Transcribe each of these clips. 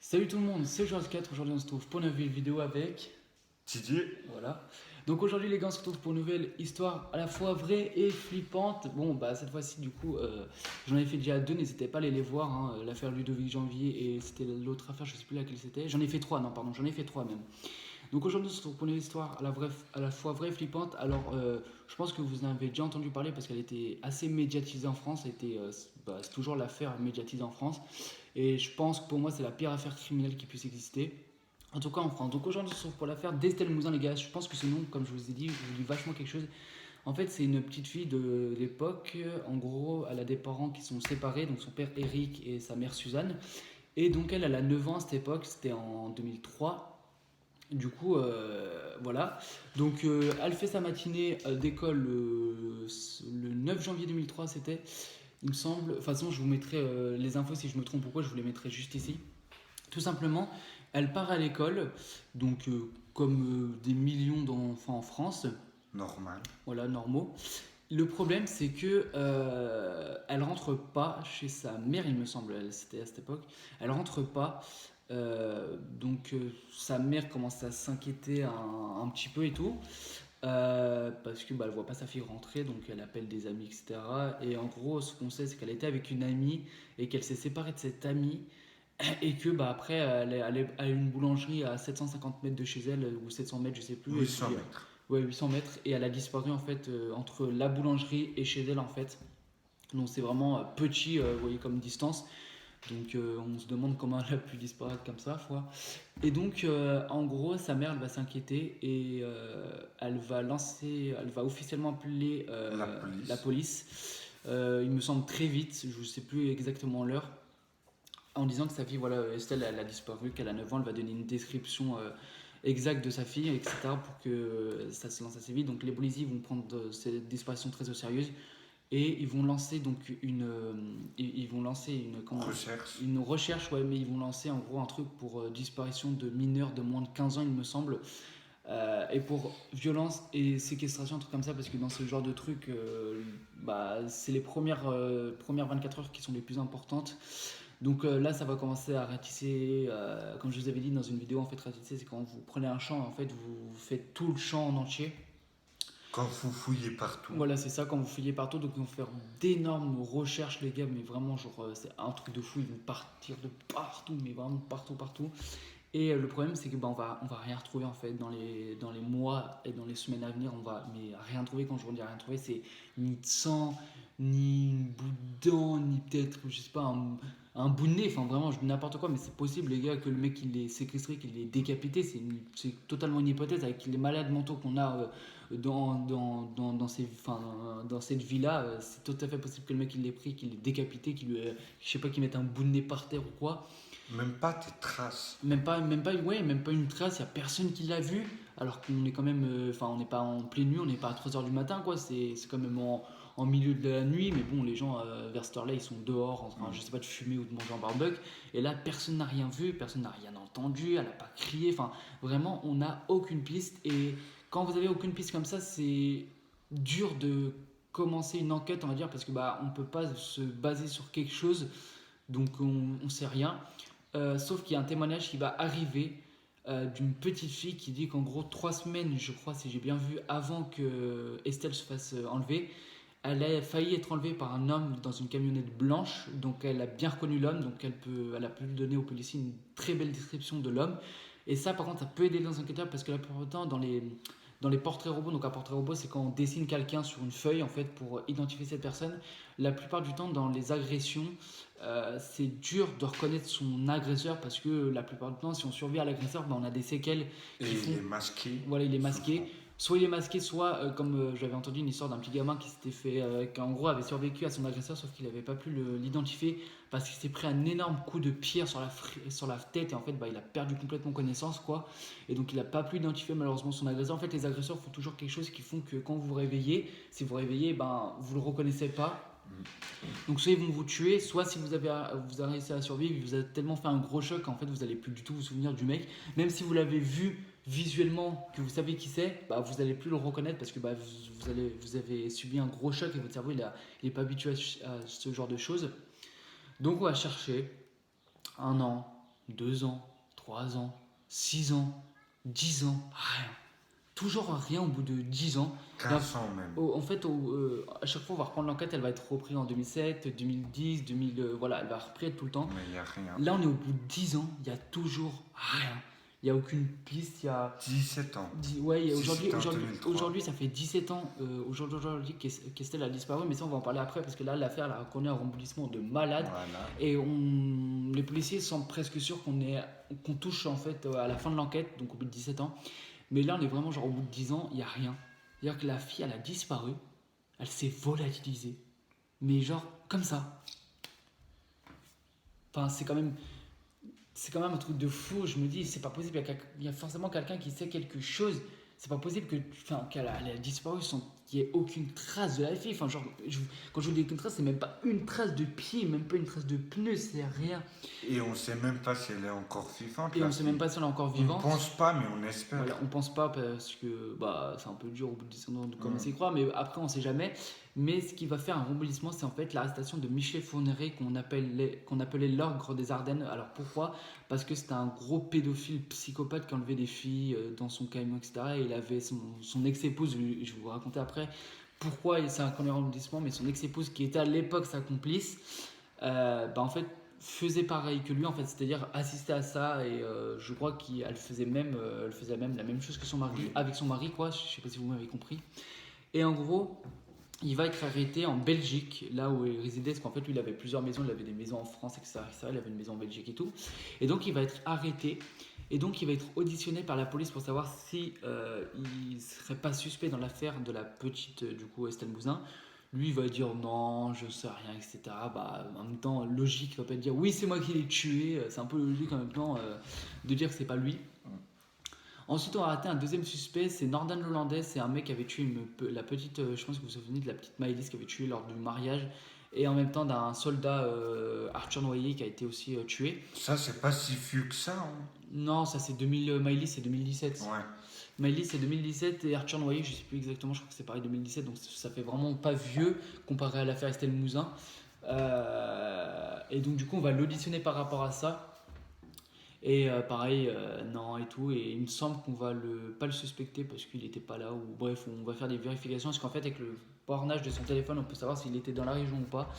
Salut tout le monde, c'est George4. Aujourd'hui on se trouve pour une nouvelle vidéo avec... Didier, Voilà. Donc aujourd'hui les gars on se retrouve pour une nouvelle histoire à la fois vraie et flippante. Bon bah cette fois-ci du coup j'en ai fait déjà deux, n'hésitez pas à aller les voir, hein. L'affaire Ludovic Janvier et c'était l'autre affaire, je sais plus laquelle c'était. J'en ai fait trois, non pardon, j'en ai fait trois même. Donc aujourd'hui on se retrouve pour une histoire à la fois vraie et flippante. Alors je pense que vous en avez déjà entendu parler parce qu'elle était assez médiatisée en France. C'est toujours l'affaire médiatisée en France. Et je pense que pour moi c'est la pire affaire criminelle qui puisse exister. En tout cas en France. Donc aujourd'hui on se retrouve pour l'affaire d'Estelle Mouzin les gars. Je pense que ce nom, comme je vous ai dit, vous dit vachement quelque chose. En fait, c'est une petite fille de l'époque. En gros, elle a des parents qui sont séparés, donc son père Eric et sa mère Suzanne. Et donc elle a 9 ans à cette époque, c'était en 2003. Du coup, voilà. Donc elle fait sa matinée d'école le 9 janvier 2003, c'était, il me semble. De toute façon, je vous mettrai les infos si je me trompe pourquoi, je vous les mettrai juste ici. Tout simplement, elle part à l'école, donc comme des millions d'enfants en France, normal. voilà, normaux. Le problème, c'est que elle rentre pas chez sa mère, il me semble, c'était à cette époque. Elle rentre pas, sa mère commence à s'inquiéter un petit peu et tout, parce que bah, elle voit pas sa fille rentrer, donc elle appelle des amis, etc. Et en gros, ce qu'on sait, c'est qu'elle était avec une amie et qu'elle s'est séparée de cette amie et que bah, après, elle est à une boulangerie à 750 mètres de chez elle, ou 700 mètres, je sais plus. Et 800 puis, mètres. ouais, 800 mètres. Et elle a disparu en fait entre la boulangerie et chez elle en fait. Donc c'est vraiment petit, vous voyez, comme distance. Donc on se demande comment elle a pu disparaître comme ça, foi. Et donc en gros, sa mère elle va s'inquiéter et elle va officiellement appeler La la police. police. Il me semble très vite, je ne sais plus exactement l'heure, en disant que sa fille, voilà, Estelle, elle a disparu, qu'elle a 9 ans, elle va donner une description exacte de sa fille, etc., pour que ça se lance assez vite. Donc les policiers vont prendre cette disparition très au sérieux et ils vont lancer donc ils vont lancer Recherche. une recherche, ouais, mais ils vont lancer en gros un truc pour disparition de mineurs de moins de 15 ans, il me semble. Et pour violence et séquestration, un truc comme ça, parce que dans ce genre de truc, bah, c'est les premières 24 heures qui sont les plus importantes. Donc là, ça va commencer à ratisser, comme je vous avais dit dans une vidéo, en fait, ratisser, c'est quand vous prenez un champ, en fait, vous faites tout le champ en entier. Quand vous fouillez partout. Voilà, c'est ça, quand vous fouillez partout, donc ils vont faire d'énormes recherches, les gars, mais vraiment, genre, c'est un truc de fou, ils vont partir de partout, mais vraiment partout, partout. Et le problème, c'est que bah, on va rien retrouver en fait dans les mois et dans les semaines à venir. On va mais rien trouver. Quand je vous dis rien trouver, c'est ni de sang, ni une bout de dent, ni peut-être, je sais pas, un bout de nez. Enfin, vraiment, je dis n'importe quoi, mais c'est possible, les gars, que le mec il l'ait séquestré, qu'il l'ait décapité. C'est totalement une hypothèse avec les malades mentaux qu'on a dans cette vie-là. C'est tout à fait possible que le mec il l'ait pris, qu'il l'ait décapité, je sais pas, qu'il mette un bout de nez par terre ou quoi. Même pas tes traces. Même pas une trace, il n'y a personne qui l'a vu, alors qu'on est quand même, enfin on n'est pas en pleine nuit, on n'est pas à 3 heures du matin, quoi, c'est quand même en milieu de la nuit, mais bon, les gens vers cette heure-là, ils sont dehors en train, je sais pas, de fumer ou de manger un barbecue, et là, personne n'a rien vu, personne n'a rien entendu, elle n'a pas crié, enfin, vraiment, on n'a aucune piste, et quand vous avez aucune piste comme ça, c'est dur de commencer une enquête, on va dire, parce que bah, on peut pas se baser sur quelque chose, donc on sait rien. Sauf qu'il y a un témoignage qui va arriver d'une petite fille qui dit qu'en gros 3 semaines, je crois, si j'ai bien vu, avant que Estelle se fasse enlever, elle a failli être enlevée par un homme dans une camionnette blanche. Donc elle a bien reconnu l'homme, donc elle a pu donner aux policiers une très belle description de l'homme. Et ça, par contre, ça peut aider les enquêteurs parce que la plupart du temps, dans les portraits robots, donc un portrait robot, c'est quand on dessine quelqu'un sur une feuille en fait pour identifier cette personne. La plupart du temps, dans les agressions, c'est dur de reconnaître son agresseur parce que la plupart du temps, si on survit à l'agresseur, ben, on a des séquelles Et qui il font. est masqué. Voilà, il est Souvent. masqué. Soit il est masqué, soit comme j'avais entendu une histoire d'un petit gamin qui s'était fait, qui en gros avait survécu à son agresseur, sauf qu'il n'avait pas pu l'identifier parce qu'il s'est pris un énorme coup de pierre sur la tête et en fait bah, il a perdu complètement connaissance quoi. Et donc il n'a pas pu identifier malheureusement son agresseur. En fait, les agresseurs font toujours quelque chose qui font que quand vous vous réveillez, si vous vous réveillez, ben vous le reconnaissez pas. Donc soit ils vont vous tuer, soit si vous avez réussi à survivre, vous avez tellement fait un gros choc en fait vous allez plus du tout vous souvenir du mec. Même si vous l'avez vu visuellement, que vous savez qui c'est, bah, vous allez plus le reconnaître parce que bah, vous avez subi un gros choc et votre cerveau il est pas habitué à ce genre de choses. Donc on va chercher 1 an, 2 ans, 3 ans, 6 ans, 10 ans, rien. Toujours rien au bout de 10 ans. 15 ans même. En fait, à chaque fois, on va reprendre l'enquête, elle va être reprise en 2007, 2010, 2000, voilà, elle va reprendre tout le temps. Mais il n'y a rien. Là, on est au bout de 10 ans, il n'y a toujours rien. Il n'y a aucune piste, il y a... 17 ans. Ouais, 17 ans, 2003. aujourd'hui, ça fait 17 ans aujourd'hui qu'Estelle a disparu, mais ça, on va en parler après, parce que là, l'affaire, elle a connu un rebondissement de malade. Voilà. Et les policiers sont presque sûrs qu'on touche, en fait, à la fin de l'enquête, donc au bout de 17 ans. Mais là, on est vraiment genre au bout de 10 ans, il n'y a rien. C'est-à-dire que la fille, elle a disparu, elle s'est volatilisée. Mais genre, comme ça. Enfin, c'est quand même un truc de fou. Je me dis, c'est pas possible. Il y a forcément quelqu'un qui sait quelque chose. C'est pas possible qu'elle a disparu sans qu'il y ait aucune trace de la fille. Enfin, genre, quand je vous dis aucune trace, c'est même pas une trace de pied, même pas une trace de pneu, c'est rien. Et on sait même pas si elle est encore vivante. Et la on sait fille. même pas si elle est encore On vivante. pense pas, mais on espère. Voilà, on pense pas parce que c'est un peu dur au bout de 10 ans de commencer à y croire, mais après on sait jamais. Mais ce qui va faire un rebondissement, c'est en fait l'arrestation de Michel Fourniret qu'on appelait l'ogre des Ardennes. Alors pourquoi? Parce que c'était un gros pédophile psychopathe qui enlevait des filles dans son camion, etc. Et il avait son ex-épouse, je vais vous raconter après pourquoi c'est un premier rebondissement, mais son ex-épouse qui était à l'époque sa complice, en fait faisait pareil que lui, en fait, c'est-à-dire assistait à ça, et je crois qu'elle faisait même la même chose que son mari, avec son mari, quoi. Je sais pas si vous m'avez compris. Et en gros, il va être arrêté en Belgique, là où il résidait, parce qu'en fait, lui, il avait plusieurs maisons, il avait des maisons en France, etc., etc., il avait une maison en Belgique et tout. Et donc, il va être arrêté, et donc, il va être auditionné par la police pour savoir si il serait pas suspect dans l'affaire de la petite, du coup, Estelle Mouzin. Lui, il va dire non, je sais rien, etc. En même temps, logique, il va pas dire oui, c'est moi qui l'ai tué. C'est un peu logique en même temps de dire que c'est pas lui. Ensuite, on va arrêter un deuxième suspect, c'est Nordan Hollandais. C'est un mec qui avait tué la petite, je pense que vous vous souvenez de la petite Maëlys qui avait tué lors du mariage. Et en même temps d'un soldat Arthur Noyer qui a été aussi tué. Ça, c'est pas si vieux que ça. Hein. Non, ça c'est 2000, Maëlys c'est 2017. Ouais. Maëlys c'est 2017 et Arthur Noyer, je sais plus exactement, je crois que c'est pareil 2017, donc ça fait vraiment pas vieux comparé à l'affaire Estelle Mouzin. Et donc du coup on va l'auditionner par rapport à ça. Et pareil, non et tout. Et il me semble qu'on va pas le suspecter parce qu'il n'était pas là. Ou bref, on va faire des vérifications. Parce qu'en fait, avec le bornage de son téléphone, on peut savoir s'il était dans la région ou pas.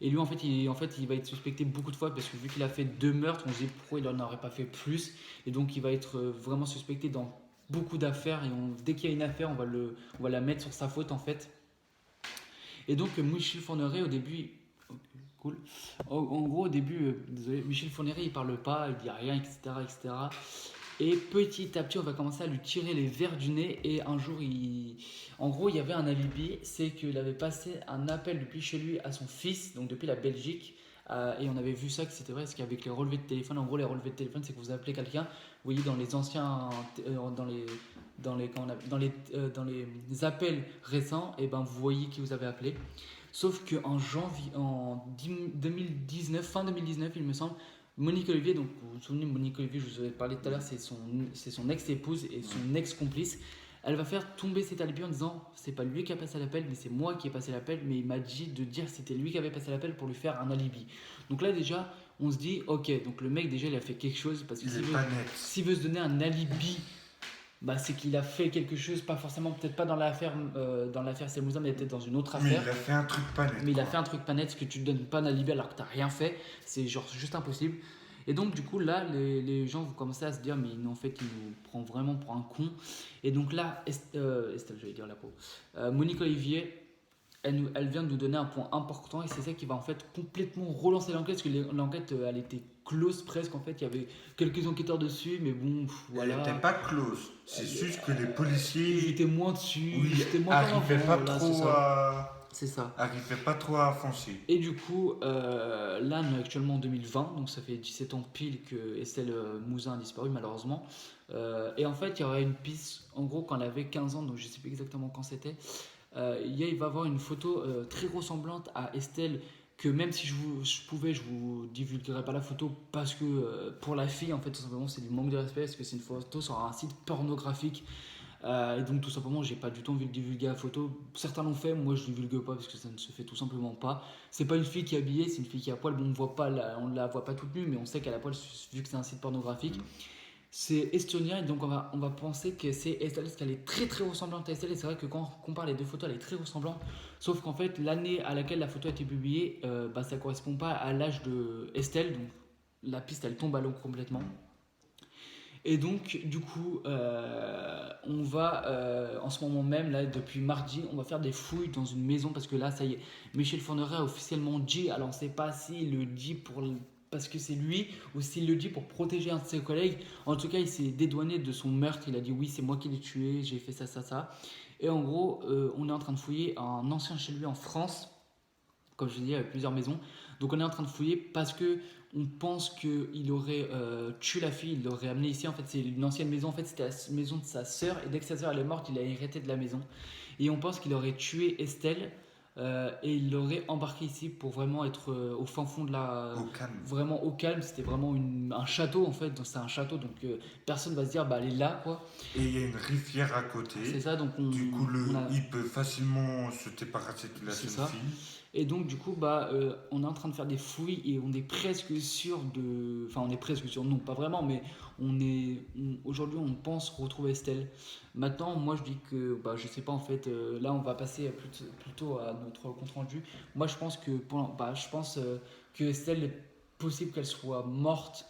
Et lui, en fait, il va être suspecté beaucoup de fois parce que vu qu'il a fait 2 meurtres, on se dit pourquoi il n'en aurait pas fait plus. Et donc, il va être vraiment suspecté dans beaucoup d'affaires. Et dès qu'il y a une affaire, on va la mettre sur sa faute en fait. Et donc, Michel Fourniret, au début. Cool. En gros, au début, désolé, Michel Fourniret, il parle pas, il dit rien, etc., etc. Et petit à petit, on va commencer à lui tirer les vers du nez. Et un jour, en gros, il y avait un alibi, c'est qu'il avait passé un appel depuis chez lui à son fils, donc depuis la Belgique. Et on avait vu ça, que c'était vrai, parce qu'avec les relevés de téléphone, en gros, les relevés de téléphone, c'est que vous appelez quelqu'un, vous voyez, dans les anciens, dans les appels récents, et ben vous voyez qui vous avez appelé. Sauf qu'en janvier, en 2019, fin 2019, il me semble, Monique Olivier, donc vous vous souvenez, Monique Olivier, je vous avais parlé tout à l'heure, c'est son ex-épouse et son ex-complice. Elle va faire tomber cet alibi en disant c'est pas lui qui a passé l'appel, mais c'est moi qui ai passé l'appel, mais il m'a dit de dire que c'était lui qui avait passé l'appel pour lui faire un alibi. Donc là, déjà, on se dit ok, donc le mec, déjà, il a fait quelque chose parce que s'il veut se donner un alibi. C'est qu'il a fait quelque chose, pas forcément, peut-être pas dans l'affaire Selmouza, mais peut-être dans une autre affaire. Mais il a fait un truc pas net. Mais il a fait un truc pas net, parce que tu ne donnes pas d'alibi alors que tu n'as rien fait. C'est genre juste impossible. Et donc, du coup, là, les gens vont commencer à se dire, mais en fait, il nous prend vraiment pour un con. Et donc là, Estelle, j'allais dire la peau. Monique Olivier, elle vient de nous donner un point important et c'est ça qui va en fait complètement relancer l'enquête parce que l'enquête elle était close presque en fait, il y avait quelques enquêteurs dessus mais bon voilà. Elle n'était pas close, c'est juste que les policiers ils étaient moins dessus, arrivaient pas trop à foncer. Et du coup là on est actuellement en 2020 donc ça fait 17 ans pile que Estelle Mouzin a disparu malheureusement et en fait il y aurait une piste en gros quand elle avait 15 ans donc je sais plus exactement quand c'était. Il va avoir une photo très ressemblante à Estelle que même si je vous divulguerai pas la photo parce que pour la fille en fait tout simplement c'est du manque de respect parce que c'est une photo sur un site pornographique Et donc tout simplement, j'ai pas du tout envie de divulguer la photo. Certains l'ont fait, moi je divulgue pas parce que ça ne se fait tout simplement pas. C'est pas une fille qui est habillée, c'est une fille qui a poil. Bon, on la voit pas toute nue, mais on sait qu'elle a poil vu que c'est un site pornographique. C'est estonien et donc on va penser que c'est Estelle parce qu'elle est très très ressemblante à Estelle et c'est vrai que quand on compare les deux photos elle est très ressemblante sauf qu'en fait l'année à laquelle la photo a été publiée bah, ça correspond pas à l'âge de Estelle donc la piste elle tombe à l'eau complètement et donc du coup on va en ce moment même là depuis mardi on va faire des fouilles dans une maison parce que là ça y est Michel Fourniret a officiellement dit alors on sait pas s'il le dit parce que c'est lui ou s'il le dit pour protéger un de ses collègues. En tout cas, il s'est dédouané de son meurtre. Il a dit oui, c'est moi qui l'ai tué, j'ai fait ça, ça, ça. Et en gros, on est en train de fouiller un ancien chez lui en France. Comme je l'ai dit, il y a plusieurs maisons. Donc on est en train de fouiller parce que on pense qu'il aurait tué la fille, il l'aurait amenée ici. En fait, c'est une ancienne maison. En fait, c'était la maison de sa sœur. Et dès que sa sœur elle est morte, il a hérité de la maison. Et on pense qu'il aurait tué Estelle. Et il l'aurait embarqué ici pour vraiment être au fin fond de la. Au calme. Vraiment au calme. C'était vraiment un château en fait. Donc c'est un château. Donc personne va se dire, bah elle est là quoi. Et il y a une rivière à côté. C'est ça. Donc Du coup, il peut facilement se débarrasser de la C'est jeune ça. fille. Et donc, du coup, on est en train de faire des fouilles et on est presque sûr de. Enfin, on est presque sûr, non, pas vraiment, mais aujourd'hui, on pense retrouver Estelle. Maintenant, moi, je dis que. Bah, je sais pas, en fait, là, on va passer plutôt à notre compte rendu. Moi, je pense que Estelle est possible qu'elle soit morte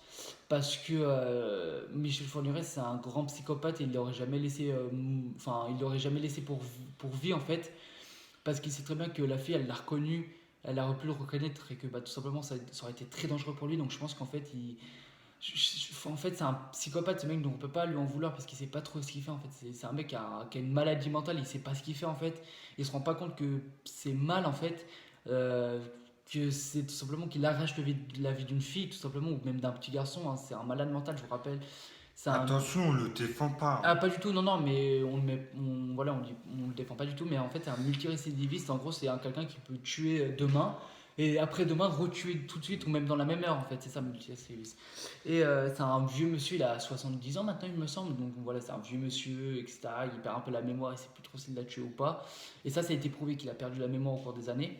parce que Michel Fourniret, c'est un grand psychopathe et il l'aurait jamais laissé. Enfin, il l'aurait jamais laissé pour vie, en fait parce qu'il sait très bien que la fille, elle l'a reconnu, elle a pu le reconnaître et que bah, tout simplement ça aurait été très dangereux pour lui. Donc je pense qu'en fait, en fait c'est un psychopathe ce mec, donc on peut pas lui en vouloir parce qu'il sait pas trop ce qu'il fait. En fait, c'est un mec qui a une maladie mentale, il sait pas ce qu'il fait en fait. Il se rend pas compte que c'est mal en fait. Que c'est tout simplement qu'il arrache la vie d'une fille, tout simplement, ou même d'un petit garçon. Hein. C'est un malade mental, je vous rappelle. C'est un, Attention, on le défend pas. ah, pas du tout, non, non, mais voilà, on le défend pas du tout, mais en fait, c'est un multirécidiviste. En gros, c'est quelqu'un qui peut tuer demain et après-demain retuer tout de suite ou même dans la même heure, en fait, c'est ça, multirécidiviste. Et c'est un vieux monsieur, il a 70 ans maintenant, il me semble, donc voilà, c'est un vieux monsieur, etc. Il perd un peu la mémoire, il sait plus trop s'il l'a tué ou pas. Et ça a été prouvé qu'il a perdu la mémoire au cours des années.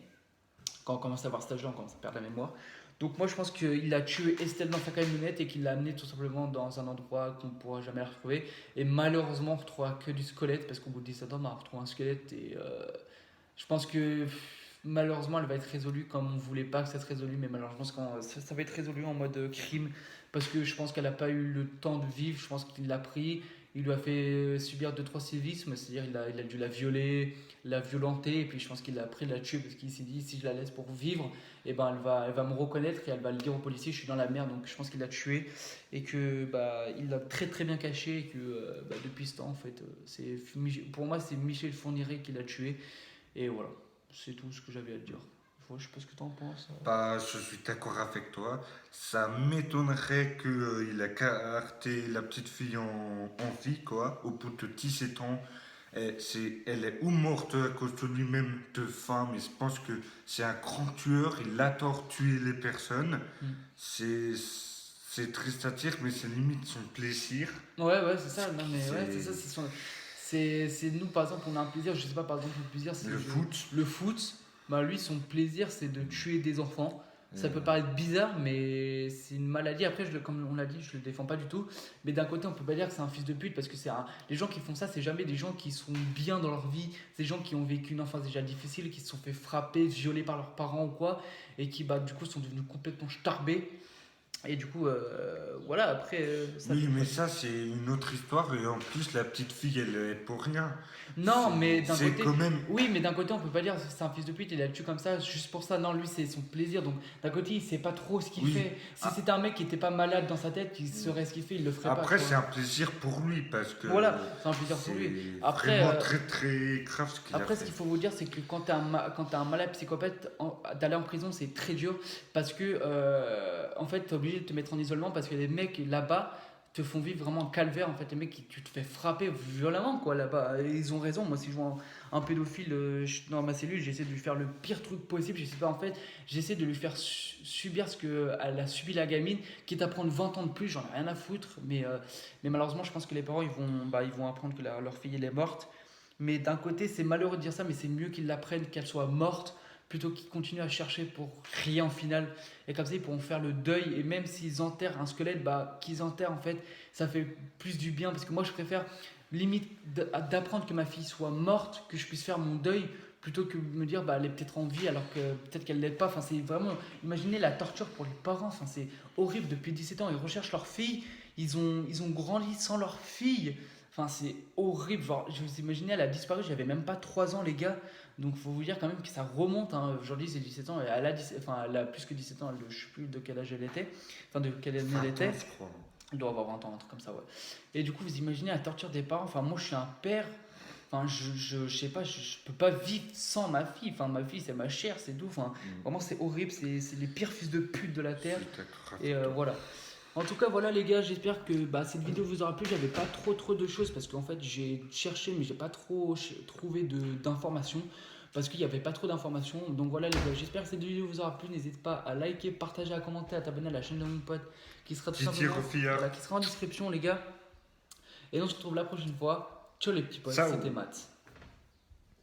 Quand on commence à avoir cet âge-là, on commence à perdre la mémoire. Donc moi je pense qu'il a tué Estelle dans sa camionnette et qu'il l'a amenée tout simplement dans un endroit qu'on ne pourra jamais la retrouver. Et malheureusement on ne retrouvera que du squelette parce qu'au bout de 17 ans on va retrouver un squelette et je pense que malheureusement elle va être résolue comme on ne voulait pas que ça se résolue mais malheureusement ça va être résolu en mode crime parce que je pense qu'elle n'a pas eu le temps de vivre, je pense qu'il l'a pris, il lui a fait subir 2-3 sévices, c'est-à-dire il a dû la violer, la violenter et puis je pense qu'il a appris de la tuer parce qu'il s'est dit si je la laisse pour vivre et ben elle va me reconnaître et elle va le dire aux policiers je suis dans la merde donc je pense qu'il l'a tué et que bah il l'a très très bien caché et que depuis ce temps en fait pour moi c'est Michel Fourniret qui l'a tué et voilà c'est tout ce que j'avais à te dire. Je sais pas ce que t'en penses. Bah, je suis d'accord avec toi. Ça m'étonnerait qu'il a carté la petite fille en vie, quoi, au bout de 17 ans. Elle est ou morte à cause de lui-même de faim, mais je pense que c'est un grand tueur. Il adore tuer les personnes. Mm. C'est triste à dire, mais c'est limite son plaisir. Ouais c'est ça non mais ouais c'est C'est ça c'est nous par exemple on a un plaisir je sais pas par exemple le plaisir c'est le foot. le foot bah lui son plaisir c'est de tuer des enfants. Ça peut paraître bizarre, mais c'est une maladie. Après, comme on l'a dit, je le défends pas du tout. Mais d'un côté, on peut pas dire que c'est un fils de pute parce que les gens qui font ça, c'est jamais des gens qui sont bien dans leur vie. C'est des gens qui ont vécu une enfance déjà difficile, qui se sont fait frapper, violer par leurs parents ou quoi, et qui bah du coup sont devenus complètement starbés. Et du coup, voilà. Après, Oui, mais ça, c'est une autre histoire. Et en plus, la petite fille, elle est pour rien. non, mais d'un C'est côté, quand même. oui, mais d'un côté, on peut pas dire c'est un fils de pute, il a le tue comme ça, juste pour ça. Non, lui, c'est son plaisir. Donc, d'un côté, il sait pas trop ce qu'il Oui. fait. Si Ah. c'était un mec qui était pas malade dans sa tête, qui saurait ce qu'il fait, il le ferait Après, pas. c'est un plaisir pour lui parce que. Voilà, c'est un plaisir pour lui. C'est Après, vraiment très très grave ce qu'il a Après, ce fait. qu'il faut vous dire, c'est que quand t'es un malade psychopathe, d'aller en prison, c'est très dur parce que, en fait, t'es obligé de te mettre en isolement parce que les mecs là-bas te font vivre vraiment un calvaire en fait. Les mecs, tu te fais frapper violemment quoi là-bas. Et ils ont raison. Moi, si je vois un pédophile dans ma cellule, j'essaie de lui faire le pire truc possible. J'essaie pas en fait, j'essaie de lui faire subir ce que elle a subi la gamine, quitte à prendre 20 ans de plus. J'en ai rien à foutre. Mais malheureusement, je pense que les parents ils vont apprendre que leur fille elle est morte. Mais d'un côté, c'est malheureux de dire ça, mais c'est mieux qu'ils l'apprennent qu'elle soit morte plutôt qu'ils continuent à chercher pour rien au final. Et comme ça, ils pourront faire le deuil. Et même s'ils enterrent un squelette, bah, qu'ils enterrent en fait, ça fait plus du bien. Parce que moi, je préfère limite d'apprendre que ma fille soit morte, que je puisse faire mon deuil, plutôt que de me dire bah, elle est peut-être en vie alors que peut-être qu'elle ne l'est pas. Enfin, c'est vraiment. Imaginez la torture pour les parents. Enfin, c'est horrible. Depuis 17 ans, ils recherchent leur fille. Ils ont grandi sans leur fille. Enfin, c'est horrible. Genre, je vous imaginez, elle a disparu, j'avais même pas 3 ans, les gars. Donc, faut vous dire quand même que ça remonte. Hein. Aujourd'hui, c'est 17 ans. Enfin, elle a plus que 17 ans. Je sais plus de quel âge elle était. Enfin, de quelle année elle était. Je crois. Elle doit avoir 20 ans, un truc comme ça, ouais. Et du coup, vous imaginez la torture des parents. Enfin, moi, je suis un père. Enfin, je sais pas, je peux pas vivre sans ma fille. Enfin, ma fille, c'est ma chair, c'est tout. Enfin, vraiment, c'est horrible. C'est les pires fils de pute de la Je terre. suis d'accord Et avec toi. voilà. En tout cas, voilà les gars, j'espère que cette vidéo vous aura plu. J'avais pas trop de choses parce qu'en fait j'ai cherché mais j'ai pas trop trouvé d'informations parce qu'il n'y avait pas trop d'informations. Donc voilà les gars, j'espère que cette vidéo vous aura plu. N'hésitez pas à liker, partager, à commenter, à t'abonner à la chaîne de mon pote qui sera tout Titi simplement Rofia. voilà, qui sera en description les gars. Et on se retrouve la prochaine fois. Ciao les petits potes, Ciao. c'était Matt.